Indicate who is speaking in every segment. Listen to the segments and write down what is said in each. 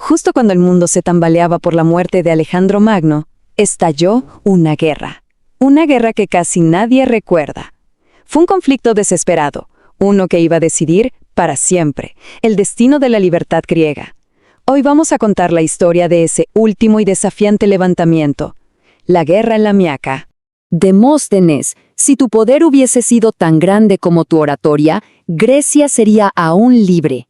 Speaker 1: justo cuando el mundo se tambaleaba por la muerte de Alejandro Magno, estalló una guerra. Una guerra que casi nadie recuerda. Fue un conflicto desesperado, uno que iba a decidir, para siempre, el destino de la libertad griega. Hoy vamos a contar la historia de ese último y desafiante levantamiento, la guerra en Lamiaca.
Speaker 2: Demóstenes, si tu poder hubiese sido tan grande como tu oratoria, Grecia sería aún libre.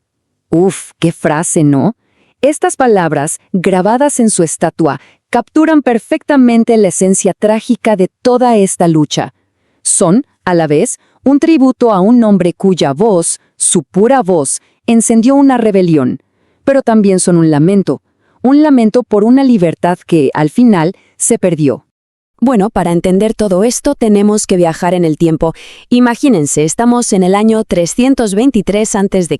Speaker 2: Uf, qué frase, ¿no? Estas palabras, grabadas en su estatua, capturan perfectamente la esencia trágica de toda esta lucha. Son, a la vez, un tributo a un hombre cuya voz, su pura voz, encendió una rebelión. Pero también son un lamento por una libertad que, al final, se perdió.
Speaker 3: Bueno, para entender todo esto tenemos que viajar en el tiempo. Imagínense, estamos en el año 323 a.C.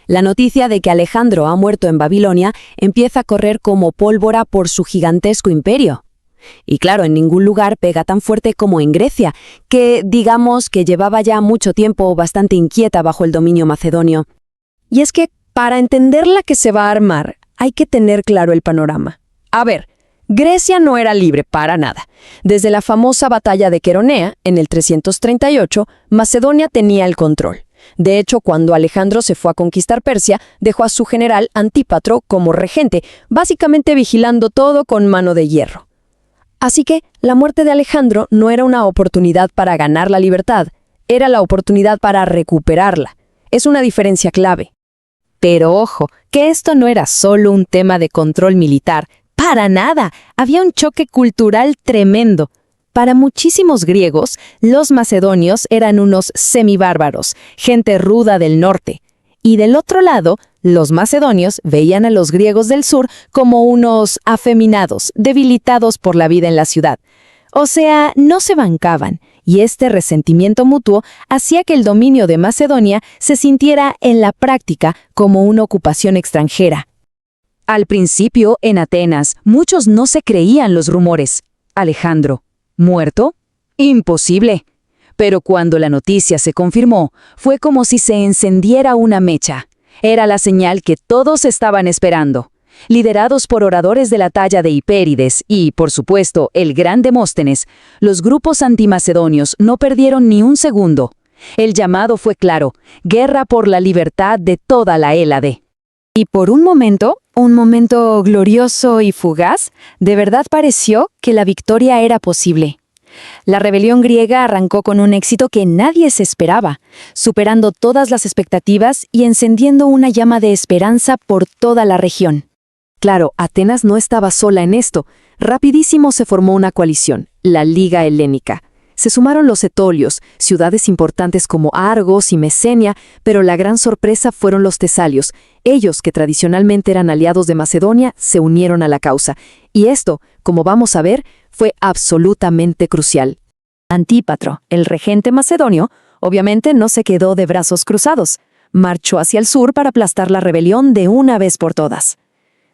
Speaker 3: La noticia de que Alejandro ha muerto en Babilonia empieza a correr como pólvora por su gigantesco imperio. Y claro, en ningún lugar pega tan fuerte como en Grecia, que digamos que llevaba ya mucho tiempo bastante inquieta bajo el dominio macedonio.
Speaker 4: Y es que, para entender la que se va a armar, hay que tener claro el panorama. A ver, Grecia no era libre para nada. Desde la famosa batalla de Queronea, en el 338, Macedonia tenía el control. De hecho, cuando Alejandro se fue a conquistar Persia, dejó a su general Antípatro como regente, básicamente vigilando todo con mano de hierro. Así que, la muerte de Alejandro no era una oportunidad para ganar la libertad, era la oportunidad para recuperarla. Es una diferencia clave.
Speaker 5: Pero ojo, que esto no era solo un tema de control militar. Para nada, había un choque cultural tremendo. Para muchísimos griegos, los macedonios eran unos semibárbaros, gente ruda del norte. Y del otro lado, los macedonios veían a los griegos del sur como unos afeminados, debilitados por la vida en la ciudad. O sea, no se bancaban, y este resentimiento mutuo hacía que el dominio de Macedonia se sintiera en la práctica como una ocupación extranjera.
Speaker 1: Al principio, en Atenas, muchos no se creían los rumores. Alejandro, ¿muerto? Imposible. Pero cuando la noticia se confirmó, fue como si se encendiera una mecha. Era la señal que todos estaban esperando. Liderados por oradores de la talla de Hipérides y, por supuesto, el gran Demóstenes, los grupos antimacedonios no perdieron ni un segundo. El llamado fue claro: guerra por la libertad de toda la Hélade.
Speaker 2: Y por un momento glorioso y fugaz, de verdad pareció que la victoria era posible. La rebelión griega arrancó con un éxito que nadie se esperaba, superando todas las expectativas y encendiendo una llama de esperanza por toda la región. Claro, Atenas no estaba sola en esto. Rapidísimo se formó una coalición, la Liga Helénica. Se sumaron los etolios, ciudades importantes como Argos y Mesenia, pero la gran sorpresa fueron los tesalios. Ellos, que tradicionalmente eran aliados de Macedonia, se unieron a la causa. Y esto, como vamos a ver, fue absolutamente crucial. Antípatro, el regente macedonio, obviamente no se quedó de brazos cruzados. Marchó hacia el sur para aplastar la rebelión de una vez por todas.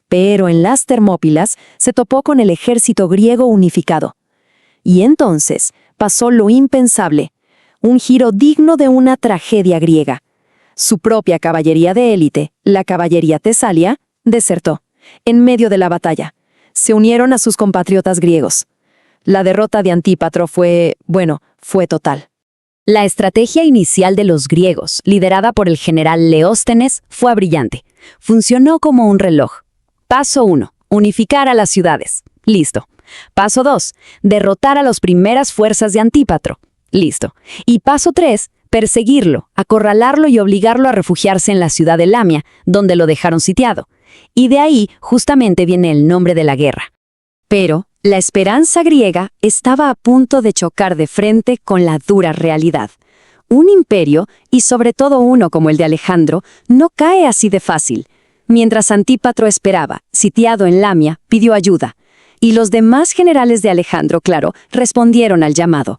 Speaker 2: Pero en las Termópilas se topó con el ejército griego unificado. Y entonces pasó lo impensable, un giro digno de una tragedia griega. Su propia caballería de élite, la caballería tesalia, desertó, en medio de la batalla. Se unieron a sus compatriotas griegos. La derrota de Antípatro fue total.
Speaker 3: La estrategia inicial de los griegos, liderada por el general Leóstenes, fue brillante. Funcionó como un reloj. Paso 1. Unificar a las ciudades. Listo. Paso 2. Derrotar a las primeras fuerzas de Antípatro. Listo. Y paso 3. Perseguirlo, acorralarlo y obligarlo a refugiarse en la ciudad de Lamia, donde lo dejaron sitiado. Y de ahí justamente viene el nombre de la guerra. Pero la esperanza griega estaba a punto de chocar de frente con la dura realidad. Un imperio, y sobre todo uno como el de Alejandro, no cae así de fácil. Mientras Antípatro esperaba, sitiado en Lamia, pidió ayuda. Y los demás generales de Alejandro, claro, respondieron al llamado.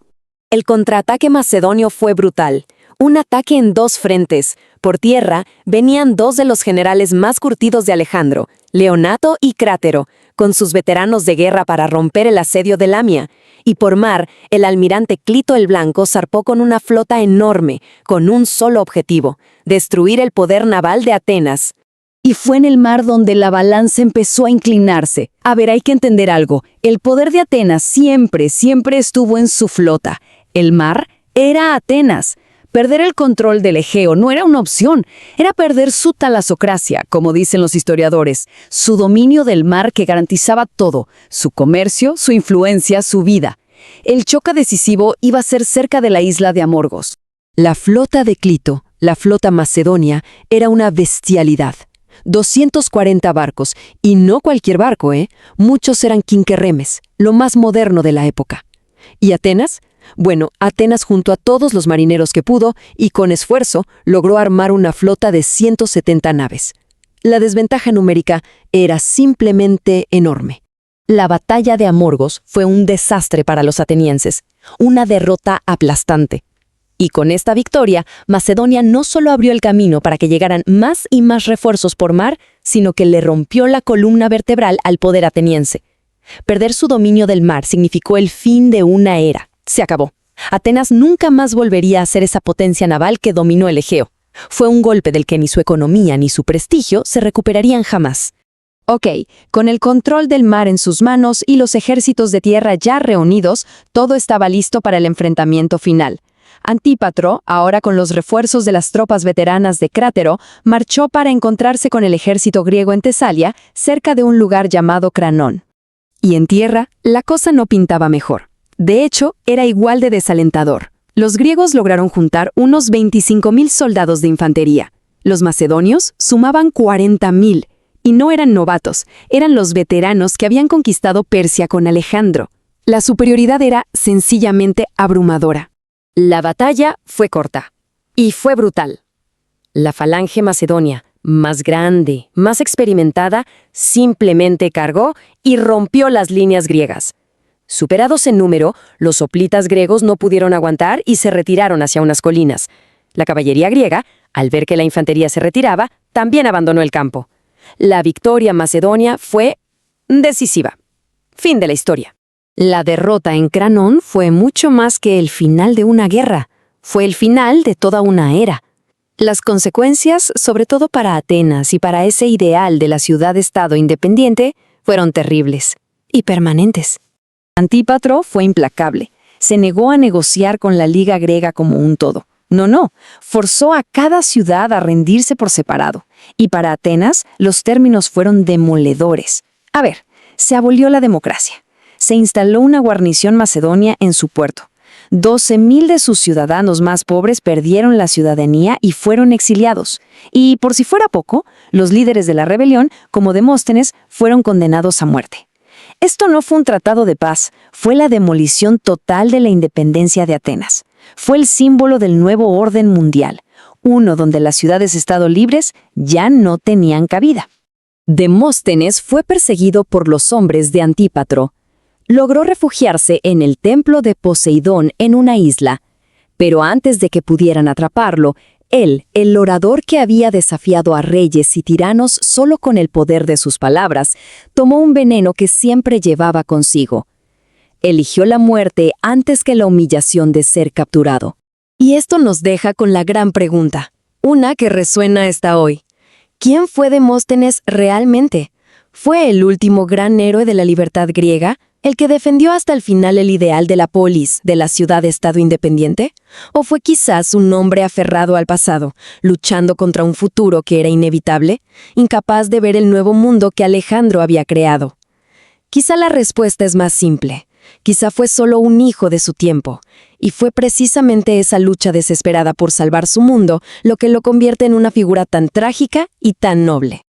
Speaker 4: El contraataque macedonio fue brutal. Un ataque en dos frentes. Por tierra venían dos de los generales más curtidos de Alejandro, Leonato y Crátero, con sus veteranos de guerra para romper el asedio de Lamia. Y por mar, el almirante Clito el Blanco zarpó con una flota enorme, con un solo objetivo: destruir el poder naval de Atenas.
Speaker 1: Y fue en el mar donde la balanza empezó a inclinarse. A ver, hay que entender algo. El poder de Atenas siempre estuvo en su flota. El mar era Atenas. Perder el control del Egeo no era una opción, era perder su talasocracia, como dicen los historiadores, su dominio del mar que garantizaba todo, su comercio, su influencia, su vida. El choque decisivo iba a ser cerca de la isla de Amorgos. La flota de Clito, la flota macedonia, era una bestialidad. 240 barcos, y no cualquier barco, Muchos eran quinquerremes, lo más moderno de la época. ¿Y Atenas? Bueno, Atenas junto a todos los marineros que pudo y con esfuerzo logró armar una flota de 170 naves. La desventaja numérica era simplemente enorme.
Speaker 3: La batalla de Amorgos fue un desastre para los atenienses, una derrota aplastante. Y con esta victoria, Macedonia no solo abrió el camino para que llegaran más y más refuerzos por mar, sino que le rompió la columna vertebral al poder ateniense. Perder su dominio del mar significó el fin de una era. Se acabó. Atenas nunca más volvería a ser esa potencia naval que dominó el Egeo. Fue un golpe del que ni su economía ni su prestigio se recuperarían jamás.
Speaker 2: Ok, con el control del mar en sus manos y los ejércitos de tierra ya reunidos, todo estaba listo para el enfrentamiento final. Antípatro, ahora con los refuerzos de las tropas veteranas de Crátero, marchó para encontrarse con el ejército griego en Tesalia, cerca de un lugar llamado Cranón. Y en tierra, la cosa no pintaba mejor. De hecho, era igual de desalentador. Los griegos lograron juntar unos 25.000 soldados de infantería. Los macedonios sumaban 40.000. Y no eran novatos, eran los veteranos que habían conquistado Persia con Alejandro. La superioridad era sencillamente abrumadora.
Speaker 4: La batalla fue corta. Y fue brutal. La falange macedonia, más grande, más experimentada, simplemente cargó y rompió las líneas griegas. Superados en número, los hoplitas griegos no pudieron aguantar y se retiraron hacia unas colinas. La caballería griega, al ver que la infantería se retiraba, también abandonó el campo. La victoria macedonia fue decisiva. Fin de la historia.
Speaker 2: La derrota en Cranón fue mucho más que el final de una guerra. Fue el final de toda una era. Las consecuencias, sobre todo para Atenas y para ese ideal de la ciudad-estado independiente, fueron terribles y permanentes. Antípatro fue implacable. Se negó a negociar con la Liga griega como un todo. No, forzó a cada ciudad a rendirse por separado. Y para Atenas, los términos fueron demoledores. A ver, se abolió la democracia. Se instaló una guarnición macedonia en su puerto. 12.000 de sus ciudadanos más pobres perdieron la ciudadanía y fueron exiliados. Y por si fuera poco, los líderes de la rebelión, como Demóstenes, fueron condenados a muerte. Esto no fue un tratado de paz, fue la demolición total de la independencia de Atenas. Fue el símbolo del nuevo orden mundial, uno donde las ciudades-estado libres ya no tenían cabida.
Speaker 1: Demóstenes fue perseguido por los hombres de Antípatro. Logró refugiarse en el templo de Poseidón en una isla, pero antes de que pudieran atraparlo, él, el orador que había desafiado a reyes y tiranos solo con el poder de sus palabras, tomó un veneno que siempre llevaba consigo. Eligió la muerte antes que la humillación de ser capturado.
Speaker 2: Y esto nos deja con la gran pregunta, una que resuena hasta hoy. ¿Quién fue Demóstenes realmente? ¿Fue el último gran héroe de la libertad griega? ¿El que defendió hasta el final el ideal de la polis, de la ciudad-estado independiente? ¿O fue quizás un hombre aferrado al pasado, luchando contra un futuro que era inevitable, incapaz de ver el nuevo mundo que Alejandro había creado? Quizá la respuesta es más simple. Quizá fue solo un hijo de su tiempo, y fue precisamente esa lucha desesperada por salvar su mundo lo que lo convierte en una figura tan trágica y tan noble.